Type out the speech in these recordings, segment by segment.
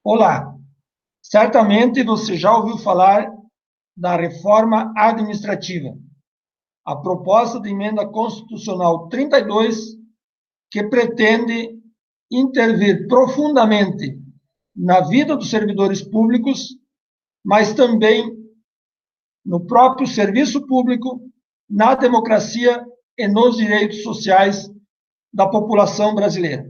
Olá, certamente você já ouviu falar da reforma administrativa, a proposta de emenda constitucional 32, que pretende intervir profundamente na vida dos servidores públicos, mas também no próprio serviço público, na democracia e nos direitos sociais da população brasileira.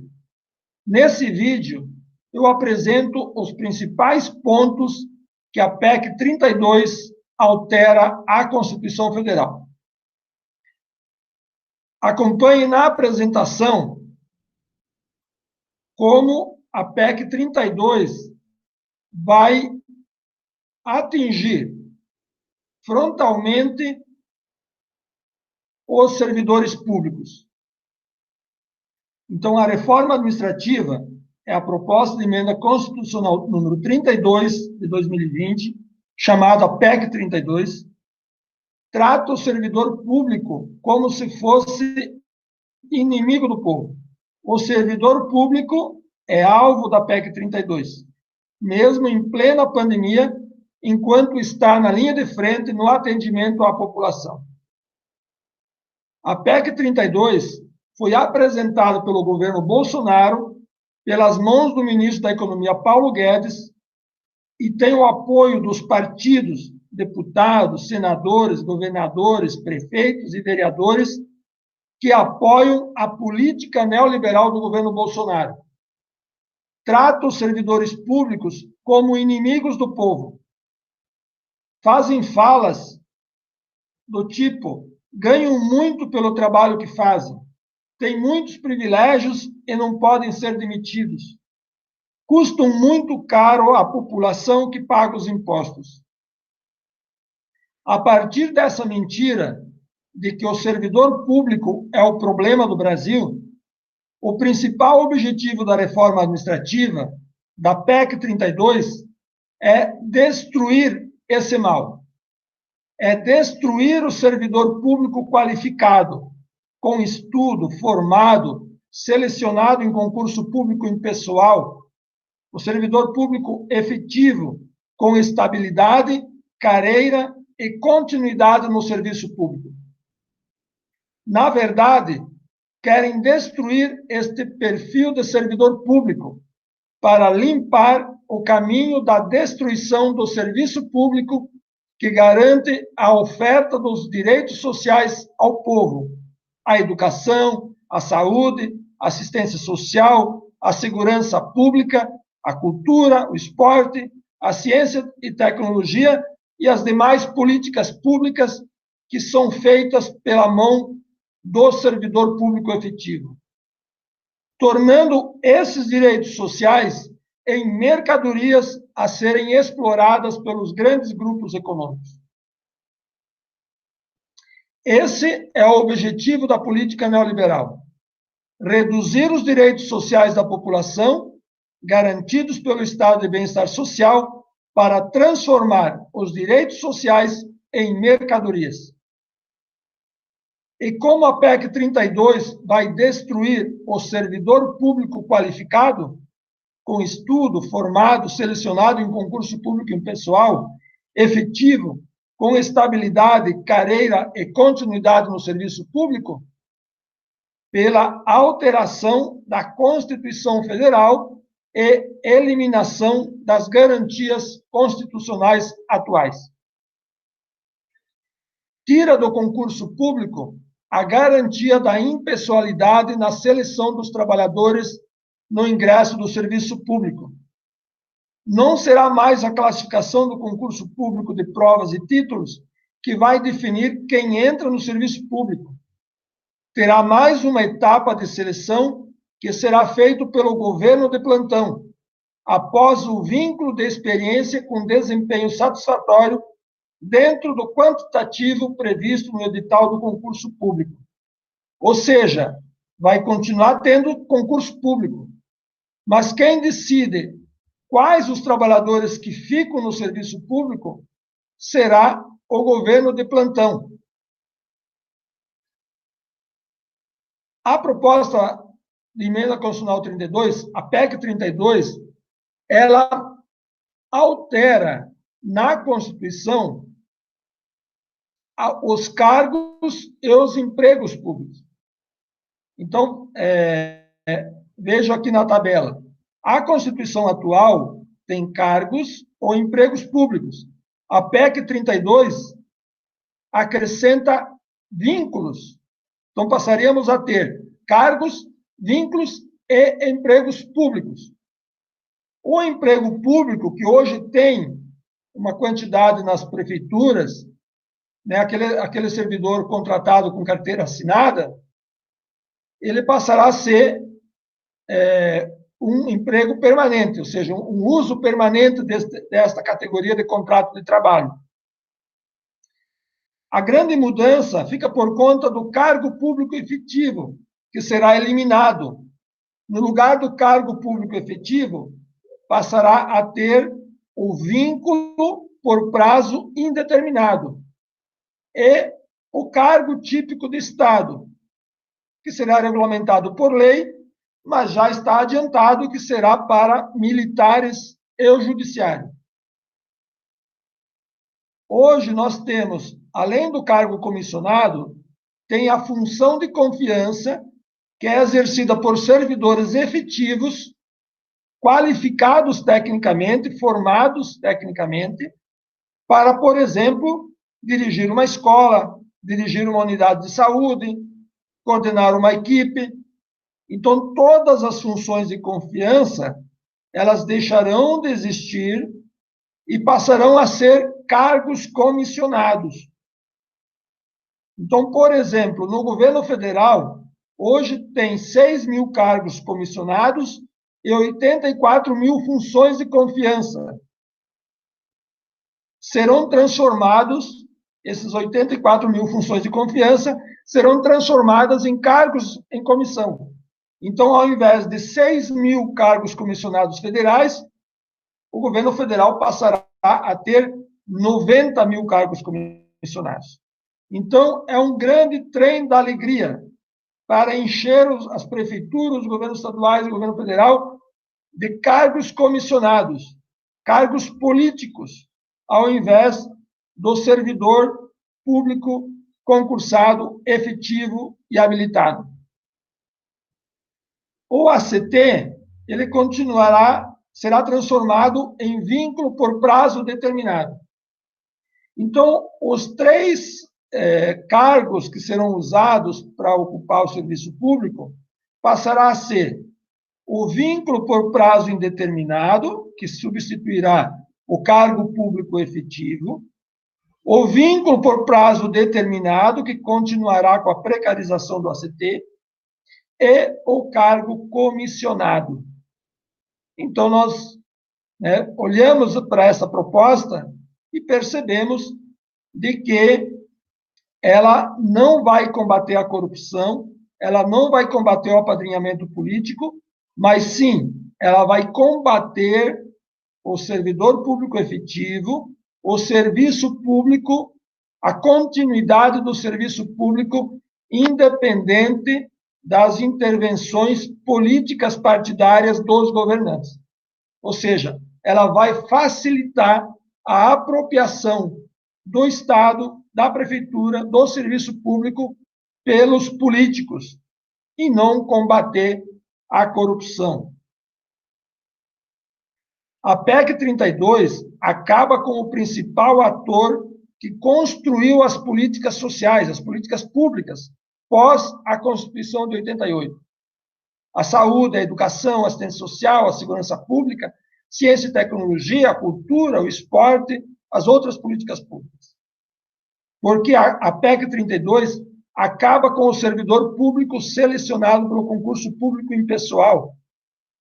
Nesse vídeo, eu apresento os principais pontos que a PEC 32 altera a Constituição Federal. Acompanhe na apresentação como a PEC 32 vai atingir frontalmente os servidores públicos. Então, a reforma administrativa é a proposta de emenda constitucional número 32 de 2020, chamada PEC 32, trata o servidor público como se fosse inimigo do povo. O servidor público é alvo da PEC 32, mesmo em plena pandemia, enquanto está na linha de frente no atendimento à população. A PEC 32 foi apresentada pelo governo Bolsonaro, pelas mãos do ministro da Economia, Paulo Guedes, e tem o apoio dos partidos, deputados, senadores, governadores, prefeitos e vereadores que apoiam a política neoliberal do governo Bolsonaro. Trata os servidores públicos como inimigos do povo. Fazem falas do tipo: ganham muito pelo trabalho que fazem, têm muitos privilégios e não podem ser demitidos, custam muito caro à população que paga os impostos. A partir dessa mentira de que o servidor público é o problema do Brasil, o principal objetivo da reforma administrativa, da PEC 32, é destruir esse mal. É destruir o servidor público qualificado, com estudo, formado, selecionado em concurso público impessoal, o servidor público efetivo, com estabilidade, carreira e continuidade no serviço público. Na verdade, querem destruir este perfil de servidor público para limpar o caminho da destruição do serviço público que garante a oferta dos direitos sociais ao povo, a educação, a saúde, a assistência social, a segurança pública, a cultura, o esporte, a ciência e tecnologia e as demais políticas públicas que são feitas pela mão do servidor público efetivo, tornando esses direitos sociais em mercadorias a serem exploradas pelos grandes grupos econômicos. Esse é o objetivo da política neoliberal: reduzir os direitos sociais da população, garantidos pelo Estado de Bem-Estar Social, para transformar os direitos sociais em mercadorias. E como a PEC 32 vai destruir o servidor público qualificado, com estudo, formado, selecionado em concurso público impessoal, efetivo, com estabilidade, carreira e continuidade no serviço público, pela alteração da Constituição Federal e eliminação das garantias constitucionais atuais. Tira do concurso público a garantia da impessoalidade na seleção dos trabalhadores no ingresso do serviço público. Não será mais a classificação do concurso público de provas e títulos que vai definir quem entra no serviço público. Terá mais uma etapa de seleção que será feito pelo governo de plantão, após o vínculo de experiência com desempenho satisfatório dentro do quantitativo previsto no edital do concurso público. Ou seja, vai continuar tendo concurso público, mas quem decide quais os trabalhadores que ficam no serviço público será o governo de plantão. A proposta de emenda constitucional 32, a PEC 32, ela altera na Constituição os cargos e os empregos públicos. Então, vejo aqui na tabela. A Constituição atual tem cargos ou empregos públicos. A PEC 32 acrescenta vínculos. Então, passaríamos a ter cargos, vínculos e empregos públicos. O emprego público, que hoje tem uma quantidade nas prefeituras, né, aquele servidor contratado com carteira assinada, ele passará a ser um emprego permanente, ou seja, um uso permanente desta categoria de contrato de trabalho. A grande mudança fica por conta do cargo público efetivo, que será eliminado. No lugar do cargo público efetivo, passará a ter o vínculo por prazo indeterminado e o cargo típico de Estado, que será regulamentado por lei, mas já está adiantado que será para militares e o judiciário. Hoje nós temos, além do cargo comissionado, tem a função de confiança, que é exercida por servidores efetivos, qualificados tecnicamente, formados tecnicamente, para, por exemplo, dirigir uma escola, dirigir uma unidade de saúde, coordenar uma equipe. Então, todas as funções de confiança, elas deixarão de existir e passarão a ser cargos comissionados. Então, por exemplo, no governo federal, hoje tem 6 mil cargos comissionados e 84 mil funções de confiança. Serão transformados, esses 84 mil funções de confiança, serão transformadas em cargos em comissão. Então, ao invés de 6 mil cargos comissionados federais, o governo federal passará a ter 90 mil cargos comissionados. Então, é um grande trem da alegria para encher as prefeituras, os governos estaduais e o governo federal de cargos comissionados, cargos políticos, ao invés do servidor público concursado, efetivo e habilitado. O ACT, ele será transformado em vínculo por prazo determinado. Então, os 3 cargos que serão usados para ocupar o serviço público passará a ser o vínculo por prazo indeterminado, que substituirá o cargo público efetivo, o vínculo por prazo determinado, que continuará com a precarização do ACT, e o cargo comissionado. Então, nós olhamos para essa proposta e percebemos de que ela não vai combater a corrupção, ela não vai combater o apadrinhamento político, mas sim, ela vai combater o servidor público efetivo, o serviço público, a continuidade do serviço público, independente das intervenções políticas partidárias dos governantes. Ou seja, ela vai facilitar a apropriação do Estado, da prefeitura, do serviço público pelos políticos e não combater a corrupção. A PEC 32 acaba com o principal ator que construiu as políticas sociais, as políticas públicas, pós a Constituição de 88. A saúde, a educação, a assistência social, a segurança pública, ciência e tecnologia, a cultura, o esporte, as outras políticas públicas. Porque a PEC 32 acaba com o servidor público selecionado pelo concurso público impessoal,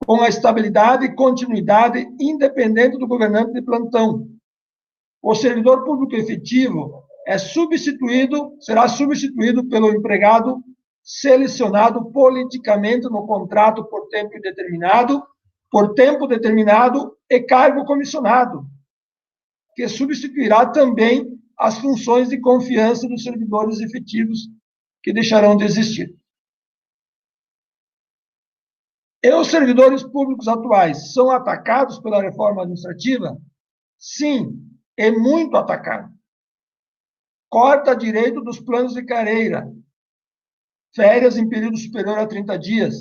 com a estabilidade e continuidade independente do governante de plantão. O servidor público efetivo será substituído pelo empregado selecionado politicamente no contrato por tempo determinado e cargo comissionado, que substituirá também as funções de confiança dos servidores efetivos que deixarão de existir. E os servidores públicos atuais são atacados pela reforma administrativa? Sim, é muito atacado. Corta direito dos planos de carreira, férias em período superior a 30 dias,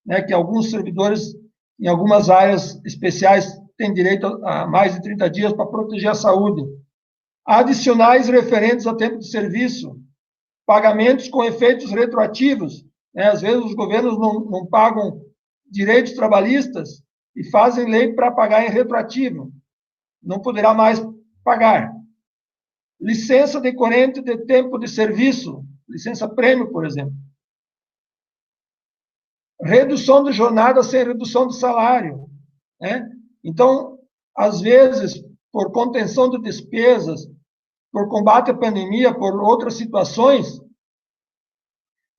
né, que alguns servidores, em algumas áreas especiais, têm direito a mais de 30 dias para proteger a saúde. Adicionais referentes a tempo de serviço, pagamentos com efeitos retroativos, né, às vezes os governos não pagam direitos trabalhistas e fazem lei para pagar em retroativo, não poderá mais pagar. Licença decorrente de tempo de serviço, licença prêmio, por exemplo. Redução de jornada sem redução de salário, né? Então, às vezes, por contenção de despesas, por combate à pandemia, por outras situações,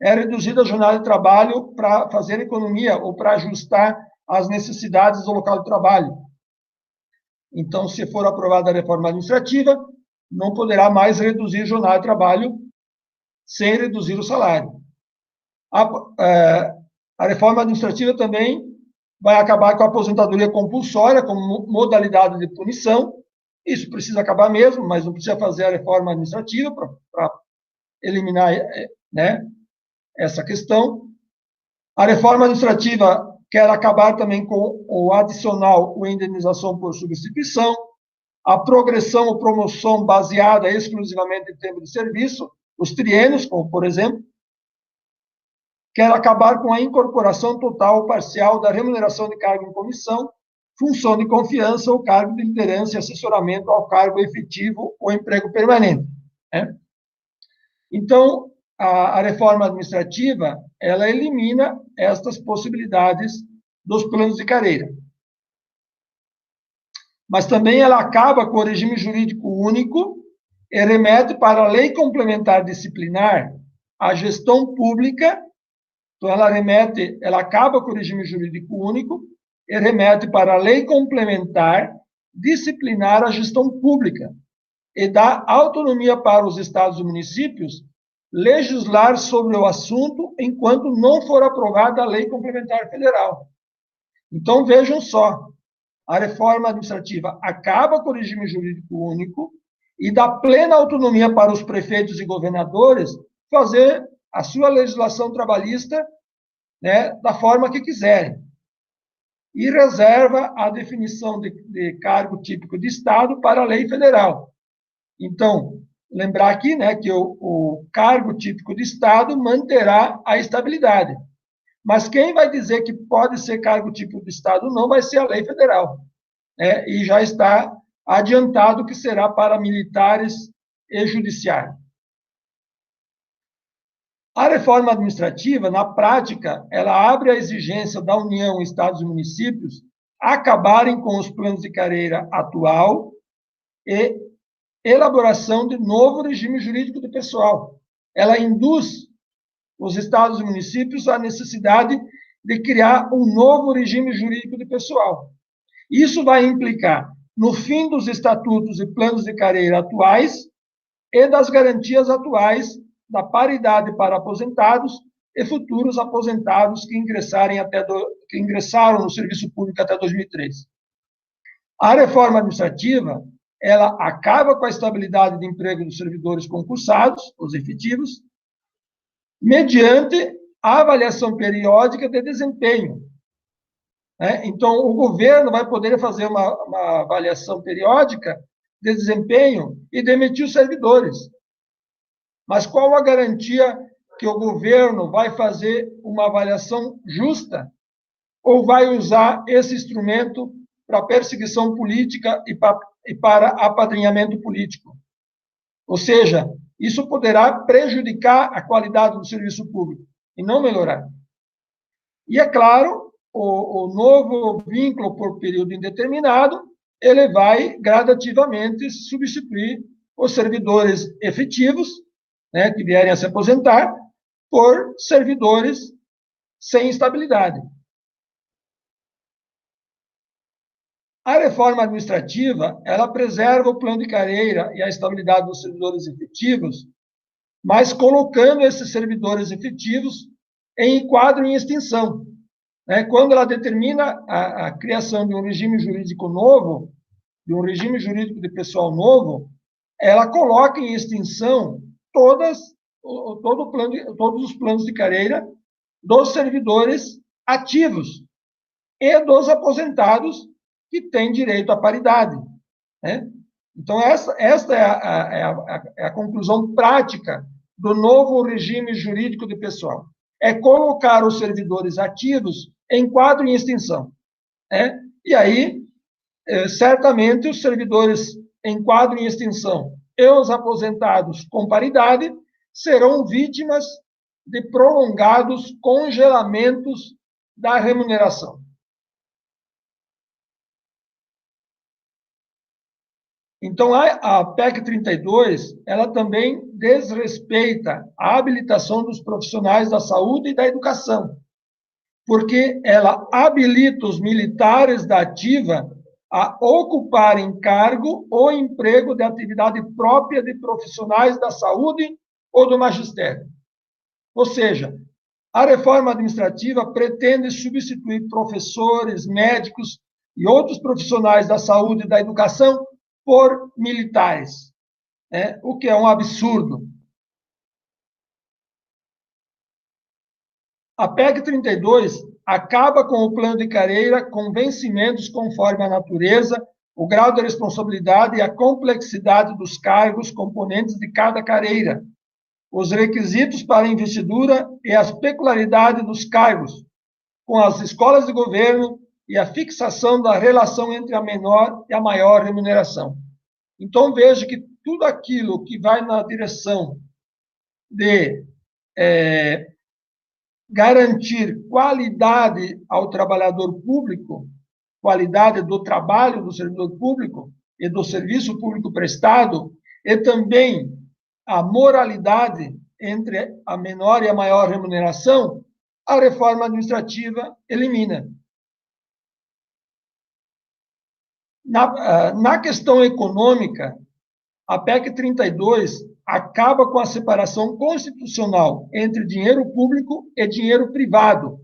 é reduzida a jornada de trabalho para fazer economia ou para ajustar às necessidades do local de trabalho. Então, se for aprovada a reforma administrativa, não poderá mais reduzir a jornada de trabalho sem reduzir o salário. A reforma administrativa também vai acabar com a aposentadoria compulsória como modalidade de punição. Isso precisa acabar mesmo, mas não precisa fazer a reforma administrativa para eliminar, né, essa questão. A reforma administrativa quer acabar também com o adicional, ou indenização por substituição, a progressão ou promoção baseada exclusivamente em tempo de serviço, os triênios, como por exemplo, quer acabar com a incorporação total ou parcial da remuneração de cargo em comissão, função de confiança ou cargo de liderança e assessoramento ao cargo efetivo ou emprego permanente, né? Então, a reforma administrativa, ela elimina estas possibilidades dos planos de carreira. Mas também ela acaba com o regime jurídico único e remete para a lei complementar disciplinar a gestão pública. Então, ela acaba com o regime jurídico único e remete para a lei complementar disciplinar a gestão pública e dá autonomia para os estados e municípios legislar sobre o assunto enquanto não for aprovada a lei complementar federal. Então, vejam só, a reforma administrativa acaba com o regime jurídico único e dá plena autonomia para os prefeitos e governadores fazer a sua legislação trabalhista, né, da forma que quiserem. E reserva a definição de cargo típico de Estado para a lei federal. Então, lembrar aqui, né, que o cargo típico de Estado manterá a estabilidade. Mas quem vai dizer que pode ser cargo típico de Estado não vai ser a lei federal, né, e já está adiantado que será para militares e judiciário. A reforma administrativa, na prática, ela abre a exigência da União, estados e municípios acabarem com os planos de carreira atual e elaboração de novo regime jurídico do pessoal. Ela induz os estados e municípios à necessidade de criar um novo regime jurídico do pessoal. Isso vai implicar no fim dos estatutos e planos de carreira atuais e das garantias atuais da paridade para aposentados e futuros aposentados que ingressaram no serviço público até 2003. A reforma administrativa, ela acaba com a estabilidade de emprego dos servidores concursados, os efetivos, mediante a avaliação periódica de desempenho. Então, o governo vai poder fazer uma avaliação periódica de desempenho e demitir os servidores. Mas qual a garantia que o governo vai fazer uma avaliação justa ou vai usar esse instrumento para perseguição política e para apadrinhamento político? Ou seja, isso poderá prejudicar a qualidade do serviço público e não melhorar. E, é claro, o novo vínculo por período indeterminado, ele vai gradativamente substituir os servidores efetivos, né, que vierem a se aposentar, por servidores sem estabilidade. A reforma administrativa, ela preserva o plano de carreira e a estabilidade dos servidores efetivos, mas colocando esses servidores efetivos em quadro em extinção. né, quando ela determina a criação de um regime jurídico novo, de um regime jurídico de pessoal novo, ela coloca em extinção todos os planos de carreira dos servidores ativos e dos aposentados que têm direito à paridade, né? Então, esta é a conclusão prática do novo regime jurídico de pessoal. É colocar os servidores ativos em quadro em extinção, né? E aí, certamente, os servidores em quadro em extinção e os aposentados com paridade serão vítimas de prolongados congelamentos da remuneração. Então, a PEC 32, ela também desrespeita a habilitação dos profissionais da saúde e da educação, porque ela habilita os militares da ativa a ocuparem cargo ou emprego de atividade própria de profissionais da saúde ou do magistério. Ou seja, a reforma administrativa pretende substituir professores, médicos e outros profissionais da saúde e da educação por militares, né? O que é um absurdo. A PEC 32 acaba com o plano de carreira com vencimentos conforme a natureza, o grau de responsabilidade e a complexidade dos cargos componentes de cada carreira, os requisitos para investidura e as peculiaridades dos cargos, com as escolas de governo e a fixação da relação entre a menor e a maior remuneração. Então, veja que tudo aquilo que vai na direção de garantir qualidade ao trabalhador público, qualidade do trabalho do servidor público e do serviço público prestado, e também a moralidade entre a menor e a maior remuneração, a reforma administrativa elimina. Na questão econômica, a PEC 32 acaba com a separação constitucional entre dinheiro público e dinheiro privado,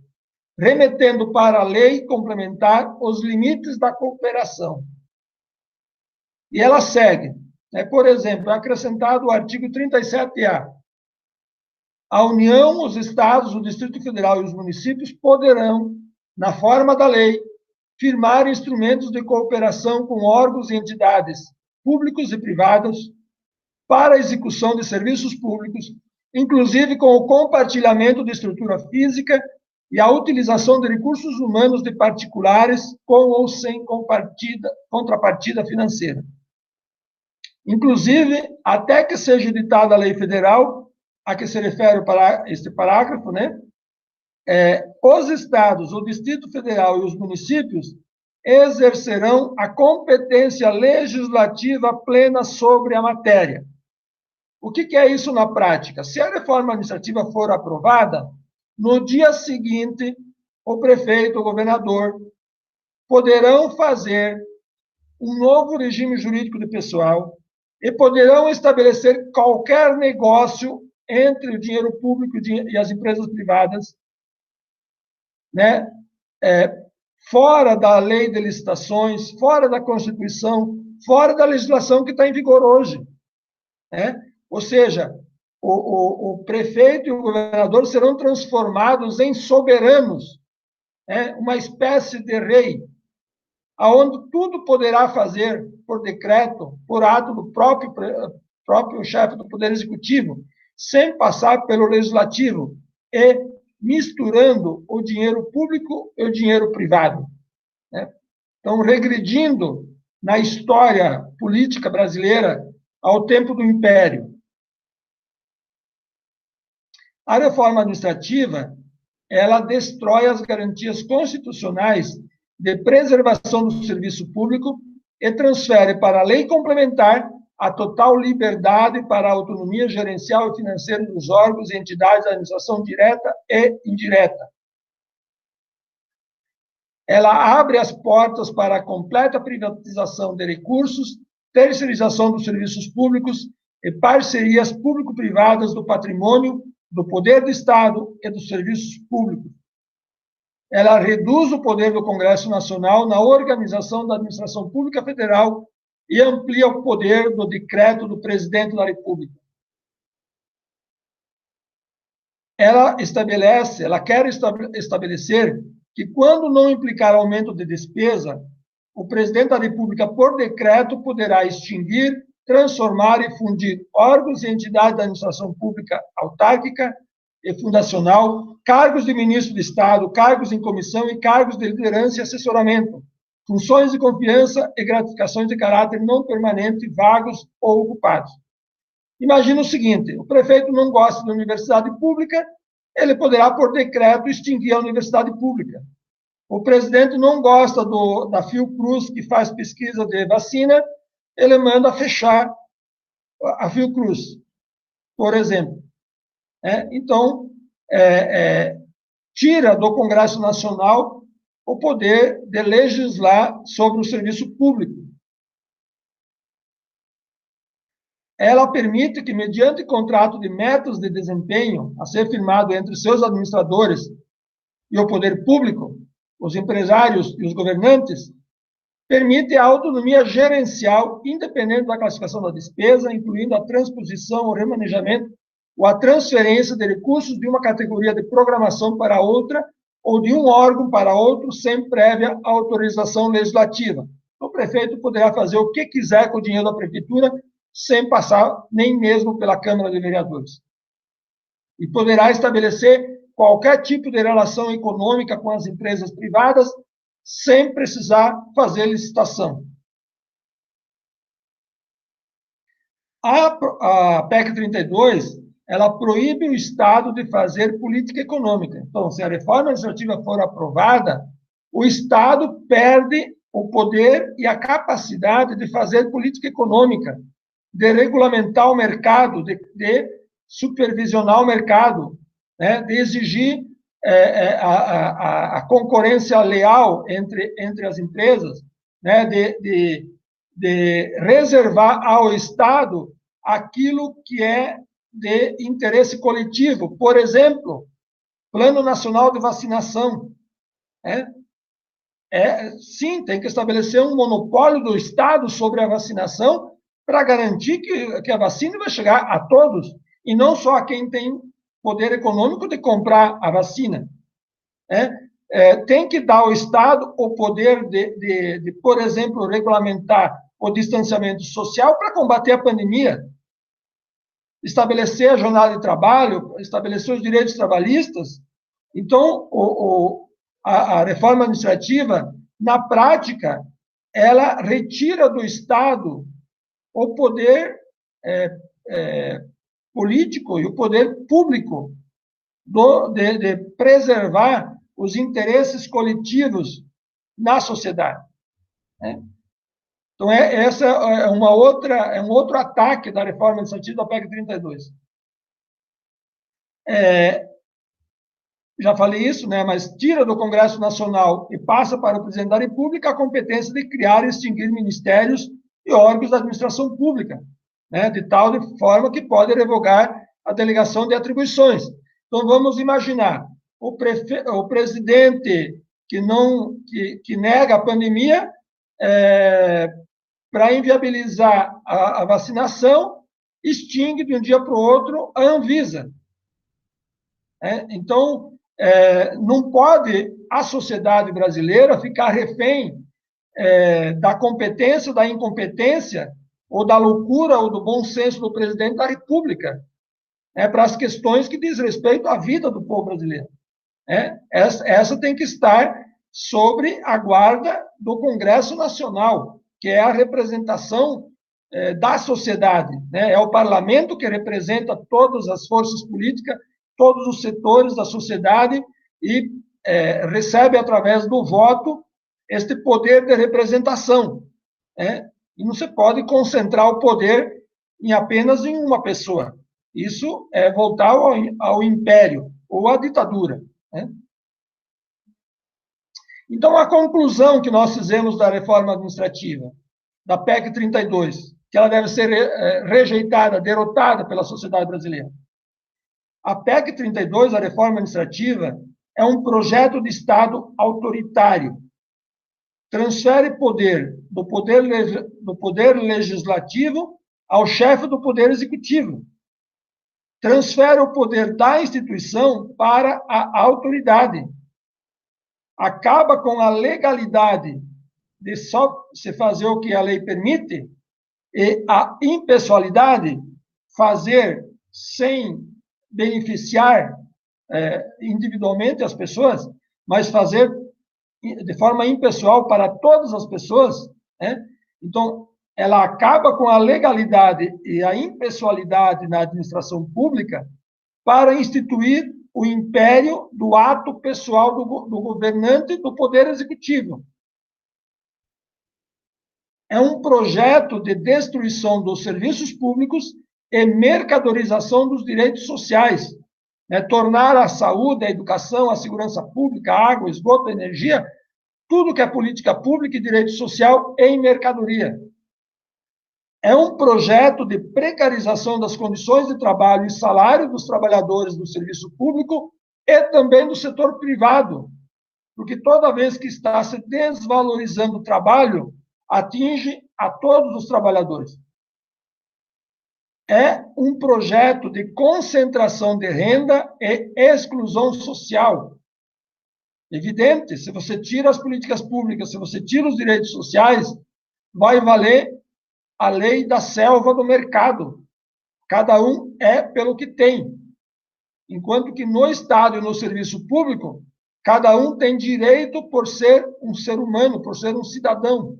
remetendo para a lei complementar os limites da cooperação. E ela segue, né? Por exemplo, é acrescentado o artigo 37A. A União, os Estados, o Distrito Federal e os municípios poderão, na forma da lei, firmar instrumentos de cooperação com órgãos e entidades públicos e privados para a execução de serviços públicos, inclusive com o compartilhamento de estrutura física e a utilização de recursos humanos de particulares com ou sem contrapartida financeira. Inclusive, até que seja editada a lei federal, a que se refere este parágrafo, né? Os estados, o Distrito Federal e os municípios exercerão a competência legislativa plena sobre a matéria. O que é isso na prática? Se a reforma administrativa for aprovada, no dia seguinte, o prefeito, o governador, poderão fazer um novo regime jurídico de pessoal e poderão estabelecer qualquer negócio entre o dinheiro público e as empresas privadas, né? Fora da lei de licitações, fora da Constituição, fora da legislação que está em vigor hoje, né? Ou seja, o prefeito e o governador serão transformados em soberanos, né? Uma espécie de rei, aonde tudo poderá fazer por decreto, por ato do próprio chefe do Poder Executivo, sem passar pelo Legislativo e misturando o dinheiro público e o dinheiro privado, né? Então, regredindo na história política brasileira ao tempo do Império. A reforma administrativa, ela destrói as garantias constitucionais de preservação do serviço público e transfere para a lei complementar a total liberdade para a autonomia gerencial e financeira dos órgãos e entidades da administração direta e indireta. Ela abre as portas para a completa privatização de recursos, terceirização dos serviços públicos e parcerias público-privadas do patrimônio, do poder do Estado e dos serviços públicos. ela reduz o poder do Congresso Nacional na organização da administração pública federal e amplia o poder do decreto do presidente da República. Ela quer estabelecer que, quando não implicar aumento de despesa, o presidente da República, por decreto, poderá extinguir, transformar e fundir órgãos e entidades da administração pública autárquica e fundacional, cargos de ministro de Estado, cargos em comissão e cargos de liderança e assessoramento, funções de confiança e gratificações de caráter não permanente, vagos ou ocupados. Imagina o seguinte: o prefeito não gosta da universidade pública, ele poderá, por decreto, extinguir a universidade pública. O presidente não gosta da Fiocruz, que faz pesquisa de vacina, ele manda fechar a Fiocruz, por exemplo. Então, tira do Congresso Nacional o poder de legislar sobre o serviço público. Ela permite que, mediante contrato de metas de desempenho a ser firmado entre seus administradores e o poder público, os empresários e os governantes, permite a autonomia gerencial independente da classificação da despesa, incluindo a transposição, o remanejamento ou a transferência de recursos de uma categoria de programação para outra ou de um órgão para outro, sem prévia autorização legislativa. O prefeito poderá fazer o que quiser com o dinheiro da prefeitura, sem passar nem mesmo pela Câmara de Vereadores. E poderá estabelecer qualquer tipo de relação econômica com as empresas privadas, sem precisar fazer licitação. A PEC 32, ela proíbe o Estado de fazer política econômica. Então, se a reforma administrativa for aprovada, o Estado perde o poder e a capacidade de fazer política econômica, de regulamentar o mercado, de supervisionar o mercado, de exigir a concorrência leal entre as empresas, de reservar ao Estado aquilo que é de interesse coletivo. Por exemplo, Plano Nacional de Vacinação. Sim, tem que estabelecer um monopólio do Estado sobre a vacinação para garantir que a vacina vai chegar a todos, e não só a quem tem poder econômico de comprar a vacina. Tem que dar ao Estado o poder de, por exemplo, regulamentar o distanciamento social para combater a pandemia, estabelecer a jornada de trabalho, estabelecer os direitos trabalhistas. Então, a reforma administrativa, na prática, ela retira do Estado o poder político e o poder público de preservar os interesses coletivos na sociedade. Então, essa é um outro ataque da reforma administrativa da PEC 32. Já falei isso, mas tira do Congresso Nacional e passa para o presidente da República a competência de criar e extinguir ministérios e órgãos da administração pública, de tal forma que pode revogar a delegação de atribuições. Então, vamos imaginar o presidente que nega a pandemia para inviabilizar a vacinação, extingue de um dia para o outro a Anvisa. Então, não pode a sociedade brasileira ficar refém da competência, da incompetência, ou da loucura, ou do bom senso do presidente da República, para as questões que diz respeito à vida do povo brasileiro. Essa tem que estar sobre a guarda do Congresso Nacional, que é a representação da sociedade. É o parlamento que representa todas as forças políticas, todos os setores da sociedade e recebe, através do voto, este poder de representação. E não se pode concentrar o poder apenas em uma pessoa. Isso é voltar ao império ou à ditadura. Então, a conclusão que nós fizemos da reforma administrativa, da PEC 32, que ela deve ser rejeitada, derrotada pela sociedade brasileira. A PEC 32, a reforma administrativa, é um projeto de Estado autoritário. Transfere poder do poder legislativo ao chefe do poder executivo. Transfere o poder da instituição para a autoridade. Acaba com a legalidade de só se fazer o que a lei permite e a impessoalidade, fazer sem beneficiar individualmente as pessoas, mas fazer de forma impessoal para todas as pessoas, né? Então, ela acaba com a legalidade e a impessoalidade na administração pública para instituir o império do ato pessoal do governante do poder executivo. É um projeto de destruição dos serviços públicos e mercadorização dos direitos sociais, né? Tornar a saúde, a educação, a segurança pública, a água, esgoto, a energia, tudo que é política pública e direito social em mercadoria. É um projeto de precarização das condições de trabalho e salário dos trabalhadores do serviço público e também do setor privado, porque toda vez que está se desvalorizando o trabalho, atinge a todos os trabalhadores. É um projeto de concentração de renda e exclusão social. Evidente, se você tira as políticas públicas, se você tira os direitos sociais, vai valer a lei da selva do mercado. Cada um é pelo que tem. Enquanto que no Estado e no serviço público, cada um tem direito por ser um ser humano, por ser um cidadão.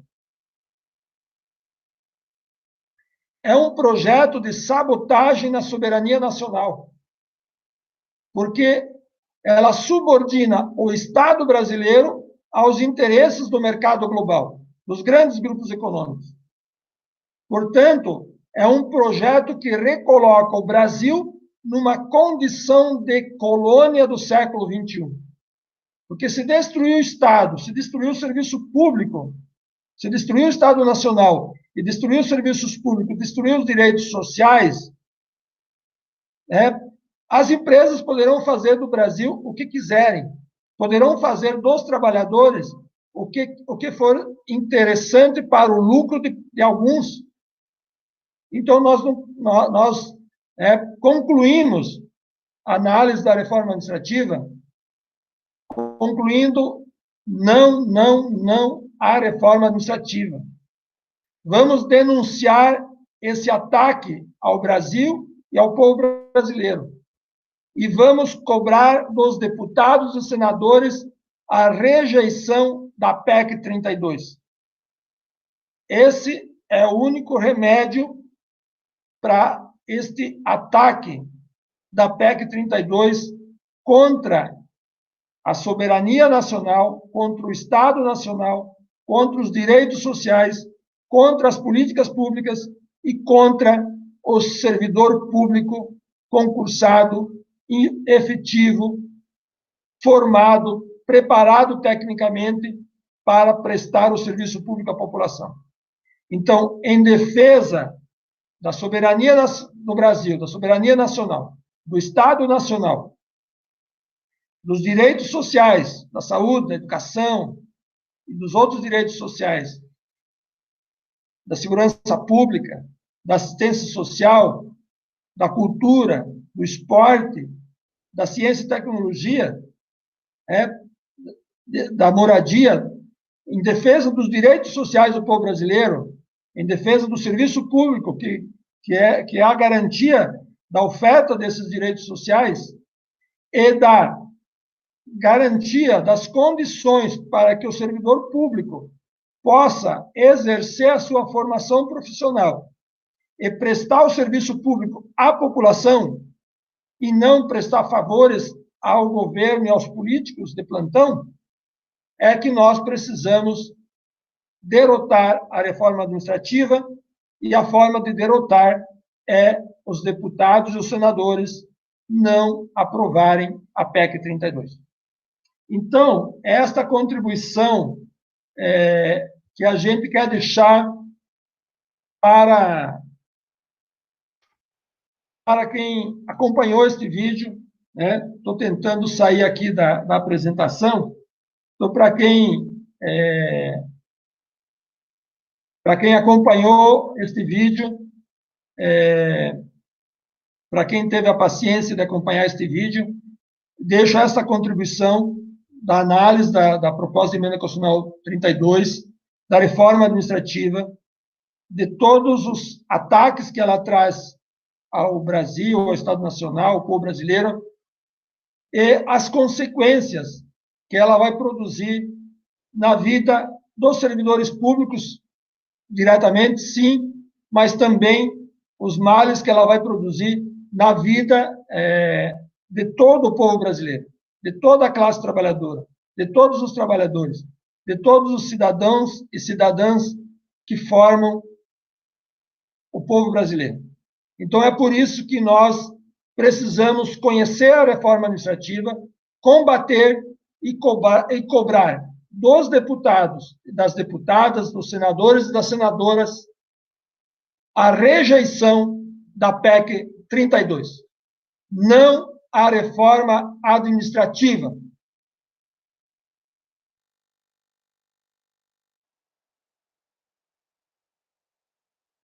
É um projeto de sabotagem na soberania nacional, porque ela subordina o Estado brasileiro aos interesses do mercado global, dos grandes grupos econômicos. Portanto, é um projeto que recoloca o Brasil numa condição de colônia do século XXI. Porque se destruiu o Estado, se destruiu o serviço público, se destruiu o Estado Nacional e destruiu os serviços públicos, destruiu os direitos sociais, né? As empresas poderão fazer do Brasil o que quiserem, poderão fazer dos trabalhadores o que for interessante para o lucro de alguns. Então, nós concluímos a análise da reforma administrativa, concluindo não à reforma administrativa. Vamos denunciar esse ataque ao Brasil e ao povo brasileiro. E vamos cobrar dos deputados e senadores a rejeição da PEC 32. Esse é o único remédio para este ataque da PEC 32 contra a soberania nacional, contra o Estado nacional, contra os direitos sociais, contra as políticas públicas e contra o servidor público concursado, efetivo, formado, preparado tecnicamente para prestar o serviço público à população. Então, em defesa da soberania do Brasil, da soberania nacional, do Estado nacional, dos direitos sociais, da saúde, da educação e dos outros direitos sociais, da segurança pública, da assistência social, da cultura, do esporte, da ciência e tecnologia, da moradia, em defesa dos direitos sociais do povo brasileiro, em defesa do serviço público, que é a garantia da oferta desses direitos sociais e da garantia das condições para que o servidor público possa exercer a sua formação profissional e prestar o serviço público à população e não prestar favores ao governo e aos políticos de plantão, é que nós precisamos derrotar a reforma administrativa, e a forma de derrotar é os deputados e os senadores não aprovarem a PEC 32. Então, esta contribuição que a gente quer deixar para quem acompanhou este vídeo, né? Estou tentando sair aqui da apresentação. Então, para quem acompanhou este vídeo, para quem teve a paciência de acompanhar este vídeo, deixo essa contribuição da análise da proposta de emenda constitucional 32, da reforma administrativa, de todos os ataques que ela traz ao Brasil, ao Estado Nacional, ao povo brasileiro, e as consequências que ela vai produzir na vida dos servidores públicos, diretamente, sim, mas também os males que ela vai produzir na vida de todo o povo brasileiro, de toda a classe trabalhadora, de todos os trabalhadores, de todos os cidadãos e cidadãs que formam o povo brasileiro. Então, é por isso que nós precisamos conhecer a reforma administrativa, combater e cobrar dos deputados, das deputadas, dos senadores e das senadoras a rejeição da PEC 32. Não a reforma administrativa,